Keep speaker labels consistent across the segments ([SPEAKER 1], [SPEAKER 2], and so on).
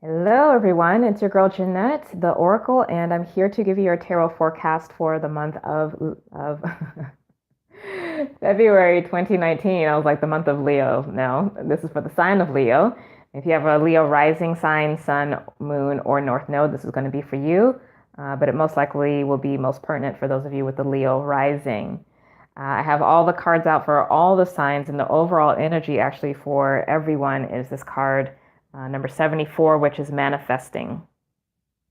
[SPEAKER 1] Hello, everyone. It's your girl Jynnette the Oracle, and I'm here to give you your tarot forecast for the month of February 2019. I was like the month of Leo. No, this is for the sign of Leo. If you have a Leo rising sign, sun, moon, or north node, this is going to be for you. But it most likely will be most pertinent for those of you with the Leo rising. I have all the cards out for all the signs, and the overall energy actually for everyone is this card, number 74, which is manifesting.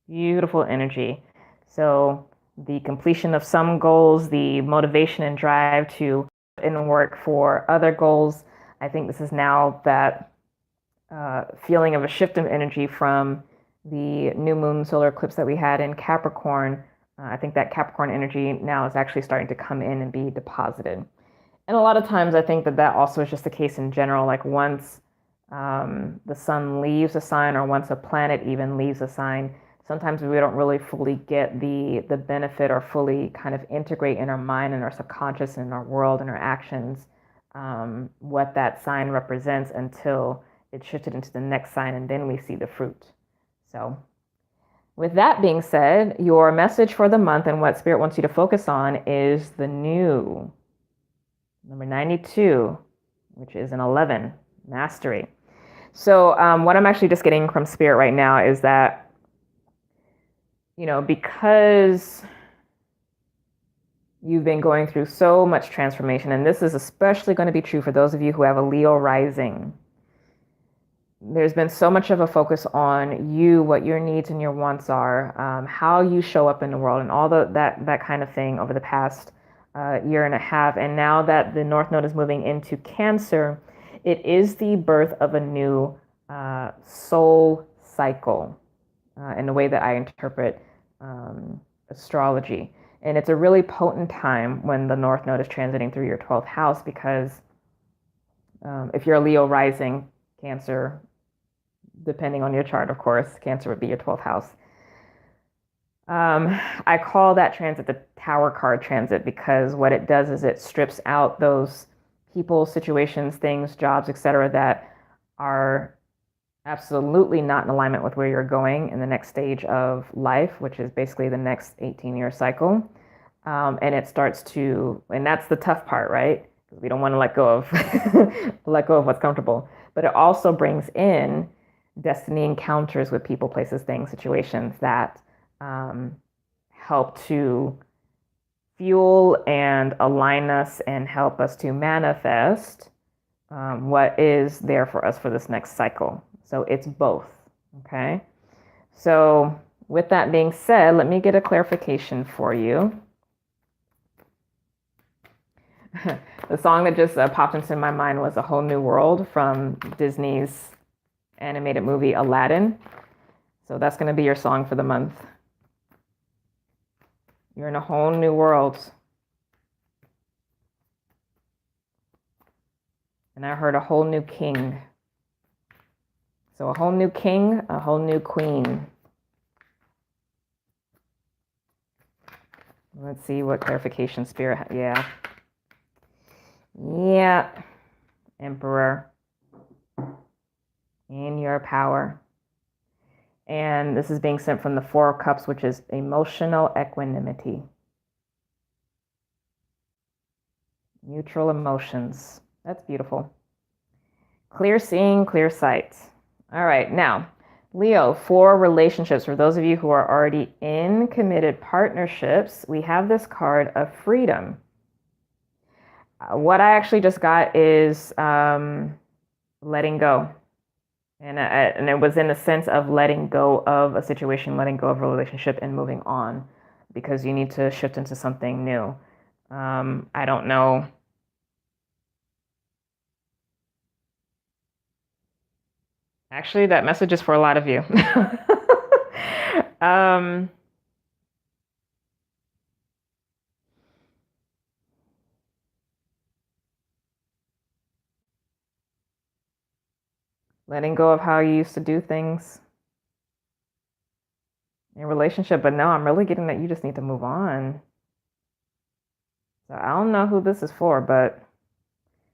[SPEAKER 1] Beautiful energy. So the completion of some goals, the motivation and drive to put in work for other goals. I think this is now that feeling of a shift of energy from the new moon solar eclipse that we had in Capricorn. I think that Capricorn energy now is actually starting to come in and be deposited. And a lot of times I think that that also is just the case in general. Like once the sun leaves a sign, or once a planet even leaves a sign, sometimes we don't really fully get the benefit or fully kind of integrate in our mind and our subconscious and our world and our actions what that sign represents until it's shifted into the next sign, and then we see the fruit. So with that being said, your message for the month and what Spirit wants you to focus on is the new, number 92, which is an 11, mastery. So what I'm actually just getting from Spirit right now is that, because you've been going through so much transformation, and this is especially going to be true for those of you who have a Leo rising. There's been so much of a focus on you, what your needs and your wants are, how you show up in the world, and all that kind of thing over the past year and a half. And now that the North Node is moving into Cancer, it is the birth of a new soul cycle in the way that I interpret astrology. And it's a really potent time when the North Node is transiting through your 12th house, because if you're a Leo rising, Cancer, depending on your chart, of course, Cancer would be your 12th house. I call that transit the Tower card transit, because what it does is it strips out those people, situations, things, jobs, etc., that are absolutely not in alignment with where you're going in the next stage of life, which is basically the next 18-year cycle. And it starts to, and that's the tough part, right? Because we don't want to let go of what's comfortable. But it also brings in destiny encounters with people, places, things, situations that help to fuel and align us and help us to manifest what is there for us for this next cycle. So it's both, okay? So with that being said, let me get a clarification for you. The song that just popped into my mind was A Whole New World from Disney's animated movie Aladdin. So that's going to be your song for the month. You're in a whole new world. And I heard a whole new king. So a whole new king, a whole new queen. Let's see what clarification Spirit, yeah. Emperor. In your power. And this is being sent from the Four of Cups, which is emotional equanimity. Neutral emotions. That's beautiful. Clear seeing, clear sight. All right, now, Leo, for relationships, for those of you who are already in committed partnerships, we have this card of freedom. What I actually just got is letting go. And it was in the sense of letting go of a situation, letting go of a relationship, and moving on, because you need to shift into something new. I don't know. Actually, that message is for a lot of you. Letting go of how you used to do things in a relationship. But no, I'm really getting that you just need to move on. So I don't know who this is for, but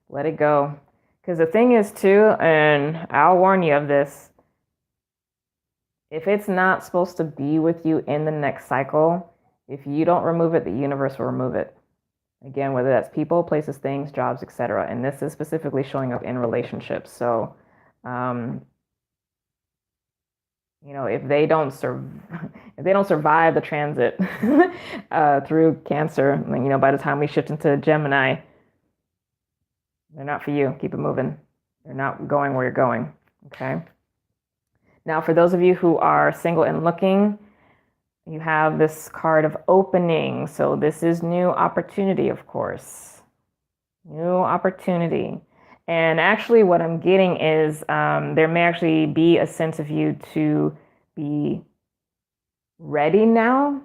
[SPEAKER 1] let it go. Because the thing is too, and I'll warn you of this, if it's not supposed to be with you in the next cycle, if you don't remove it, the universe will remove it. Again, whether that's people, places, things, jobs, etc. And this is specifically showing up in relationships. So, if they don't survive the transit through Cancer, by the time we shift into Gemini, they're not for you. Keep it moving. They're not going where you're going. Okay. Now, for those of you who are single and looking, you have this card of opening. So this is new opportunity, of course. New opportunity. And actually what I'm getting is there may actually be a sense of you to be ready now.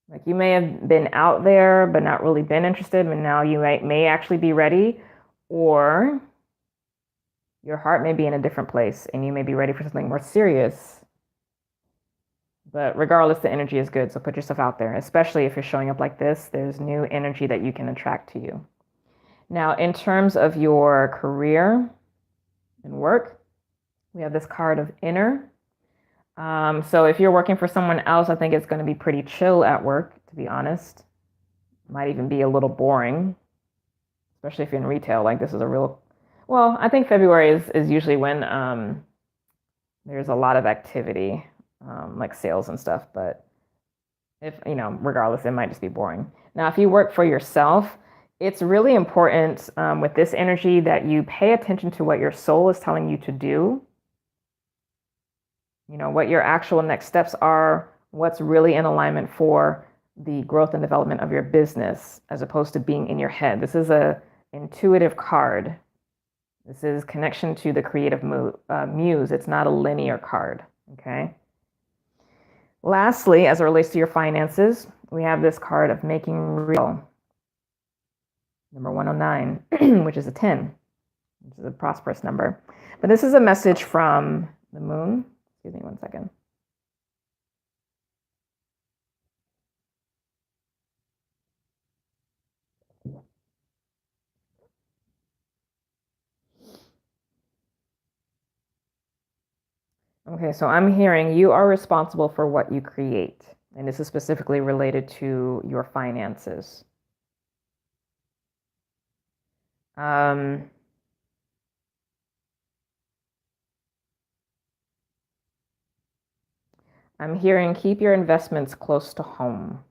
[SPEAKER 1] Like you may have been out there, but not really been interested, but now you may actually be ready, or your heart may be in a different place and you may be ready for something more serious. But regardless, the energy is good. So put yourself out there, especially if you're showing up like this. There's new energy that you can attract to you. Now, in terms of your career and work, we have this card of inner. So if you're working for someone else, I think it's going to be pretty chill at work, to be honest. Might even be a little boring, especially if you're in retail. Like this is I think February is usually when there's a lot of activity, like sales and stuff. But regardless, it might just be boring. Now, if you work for yourself, it's really important with this energy that you pay attention to what your soul is telling you to do. What your actual next steps are, what's really in alignment for the growth and development of your business, as opposed to being in your head. This is an intuitive card. This is connection to the creative muse. It's not a linear card, okay? Lastly, as it relates to your finances, we have this card of making real. Number 109, which is a 10, which is a prosperous number. But this is a message from the moon. Excuse me one second. Okay, so I'm hearing you are responsible for what you create. And this is specifically related to your finances. I'm hearing keep your investments close to home.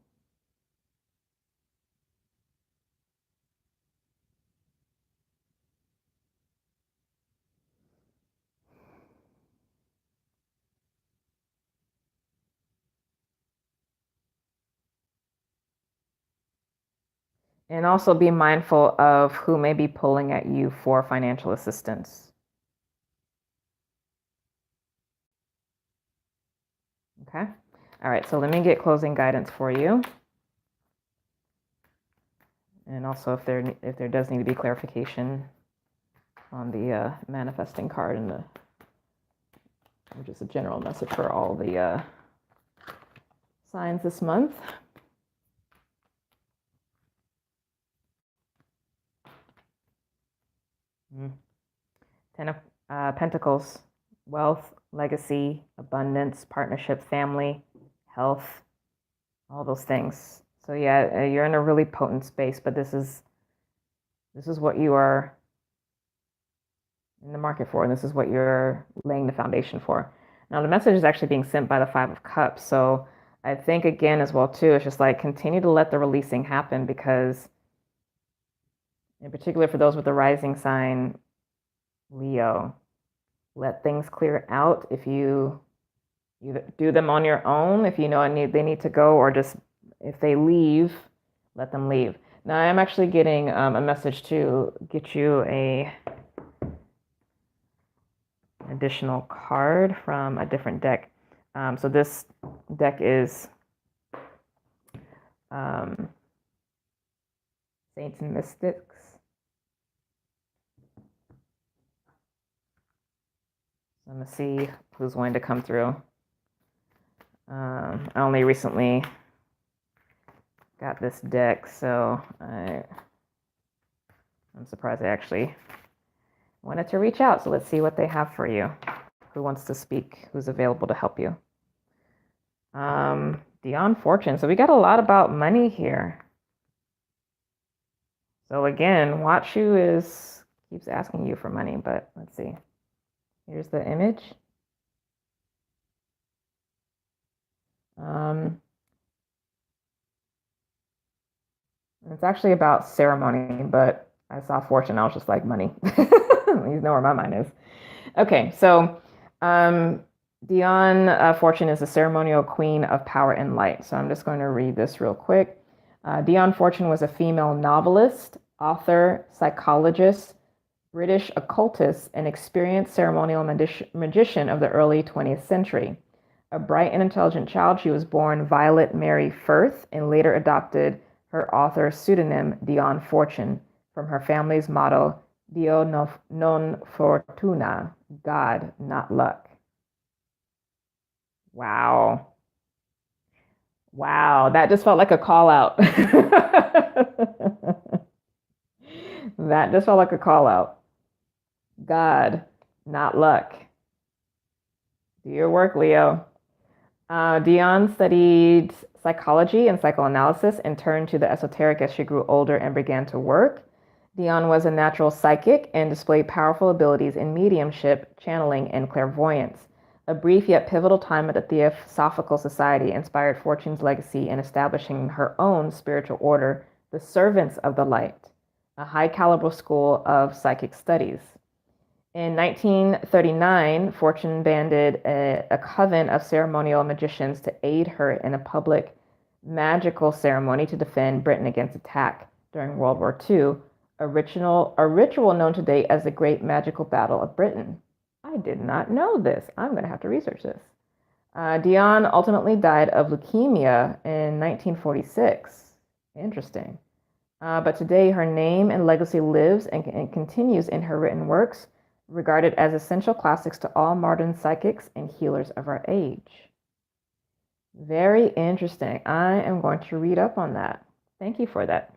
[SPEAKER 1] And also be mindful of who may be pulling at you for financial assistance. Okay. All right. So let me get closing guidance for you. And also if there does need to be clarification on the manifesting card and which is a general message for all the signs this month. Ten of Pentacles, wealth, legacy, abundance, partnership, family, health, all those things. So yeah, you're in a really potent space, but this is what you are in the market for, and this is what you're laying the foundation for. Now, the message is actually being sent by the Five of Cups. So I think, again, as well, too, it's just like continue to let the releasing happen, because in particular for those with the rising sign Leo, let things clear out. If you do them on your own, if you know they need to go, or just if they leave, let them leave. Now, I'm actually getting a message to get you an additional card from a different deck. So this deck is Saints and Mystics. I'm going to see who's going to come through. I only recently got this deck, so I'm surprised I actually wanted to reach out. So let's see what they have for you. who wants to speak, who's available to help you. Dion Fortune. So we got a lot about money here. So again, Wachu keeps asking you for money, but let's see. Here's the image. It's actually about ceremony, but I saw Fortune. I was just like, money. You know where my mind is. Okay, so Dion Fortune is the ceremonial queen of power and light. So I'm just going to read this real quick. Dion Fortune was a female novelist, author, psychologist, British occultist, and experienced ceremonial magician of the early 20th century. A bright and intelligent child, she was born Violet Mary Firth and later adopted her author pseudonym Dion Fortune from her family's motto, Dio non fortuna, God, not luck. Wow. Wow, that just felt like a call out. That just felt like a call out. God, not luck. Do your work, Leo. Dion studied psychology and psychoanalysis and turned to the esoteric as she grew older and began to work. Dion was a natural psychic and displayed powerful abilities in mediumship, channeling, and clairvoyance. A brief yet pivotal time at the Theosophical Society inspired Fortune's legacy in establishing her own spiritual order, the Servants of the Light, a high-caliber school of psychic studies. In 1939, Fortune banded a coven of ceremonial magicians to aid her in a public magical ceremony to defend Britain against attack during World War II, a ritual known today as the Great Magical Battle of Britain. I did not know this. I'm going to have to research this. Dion ultimately died of leukemia in 1946. Interesting. But today her name and legacy lives and continues in her written works, regarded as essential classics to all modern psychics and healers of our age. Very interesting. I am going to read up on that. Thank you for that.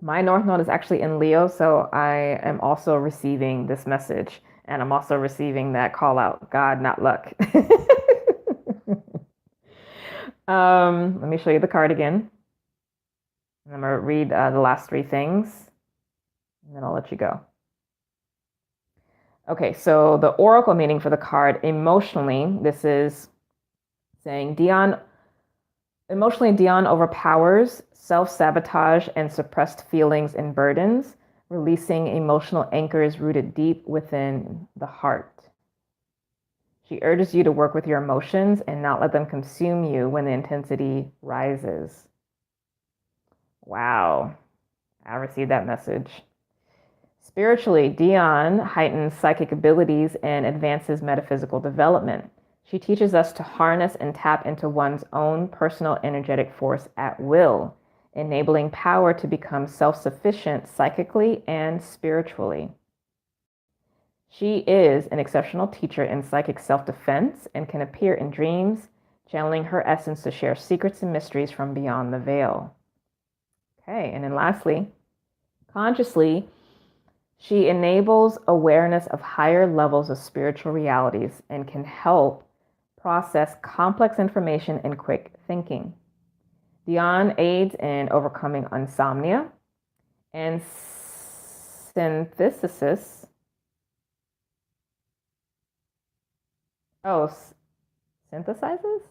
[SPEAKER 1] My North Node is actually in Leo, so I am also receiving this message, and I'm also receiving that call out, God, not luck. Let me show you the card again. I'm going to read the last three things, and then I'll let you go. Okay, so the oracle meaning for the card, emotionally, this is saying emotionally, Dion overpowers self-sabotage and suppressed feelings and burdens, releasing emotional anchors rooted deep within the heart. She urges you to work with your emotions and not let them consume you when the intensity rises. Wow, I received that message. Spiritually, Dion heightens psychic abilities and advances metaphysical development. She teaches us to harness and tap into one's own personal energetic force at will, enabling power to become self-sufficient psychically and spiritually. She is an exceptional teacher in psychic self-defense and can appear in dreams, channeling her essence to share secrets and mysteries from beyond the veil. Okay, and then lastly, consciously, she enables awareness of higher levels of spiritual realities and can help process complex information in quick thinking. Dion aids in overcoming insomnia and synthesis. Oh, synthesizes?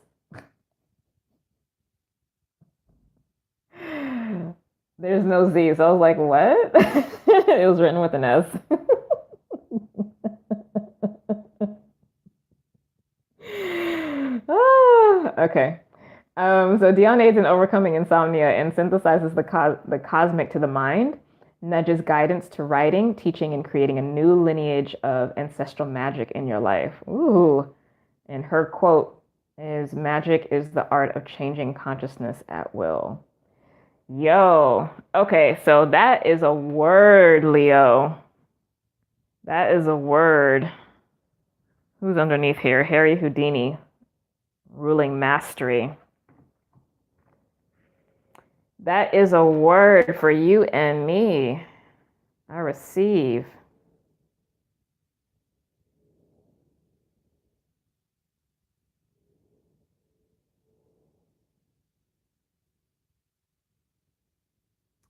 [SPEAKER 1] There's no Z, so I was like, what? It was written with an S. Okay. So Dion aids in overcoming insomnia and synthesizes the cosmic to the mind, nudges guidance to writing, teaching, and creating a new lineage of ancestral magic in your life. Ooh. And her quote is, "Magic is the art of changing consciousness at will." Yo, okay, so that is a word, Leo. That is a word. Who's underneath here? Harry Houdini, ruling mastery. That is a word for you and me. I receive.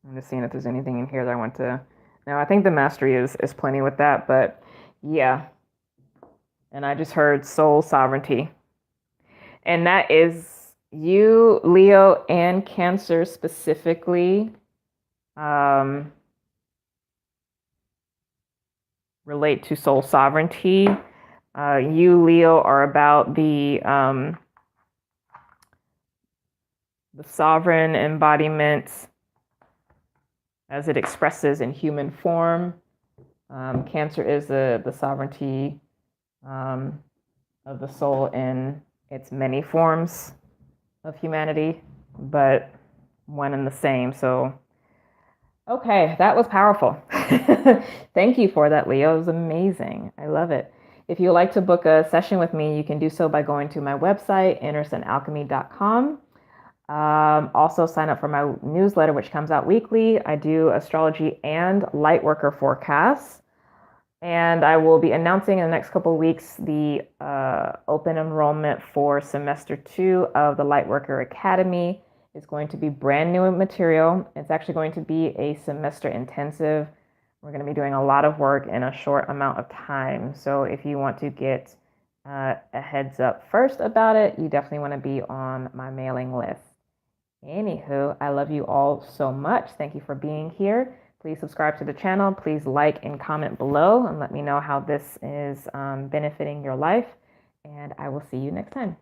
[SPEAKER 1] I'm just seeing if there's anything in here that I want to. Now, I think the mastery is plenty with that, but yeah. And I just heard soul sovereignty. And that is you, Leo, and Cancer specifically relate to soul sovereignty. You, Leo, are about the sovereign embodiment as it expresses in human form. Cancer is the sovereignty of the soul in its many forms of humanity, but one and the same. So, okay, that was powerful. Thank you for that, Leo. It was amazing. I love it. If you'd like to book a session with me, you can do so by going to my website, andersonalchemy.com. Also sign up for my newsletter, which comes out weekly. I do astrology and lightworker forecasts. And I will be announcing in the next couple of weeks the open enrollment for semester 2 of the Lightworker Academy. It's going to be brand new material. It's actually going to be a semester intensive. We're going to be doing a lot of work in a short amount of time. So if you want to get a heads up first about it, you definitely want to be on my mailing list. Anywho, I love you all so much. Thank you for being here. Please subscribe to the channel. Please like and comment below and let me know how this is benefiting your life. And I will see you next time.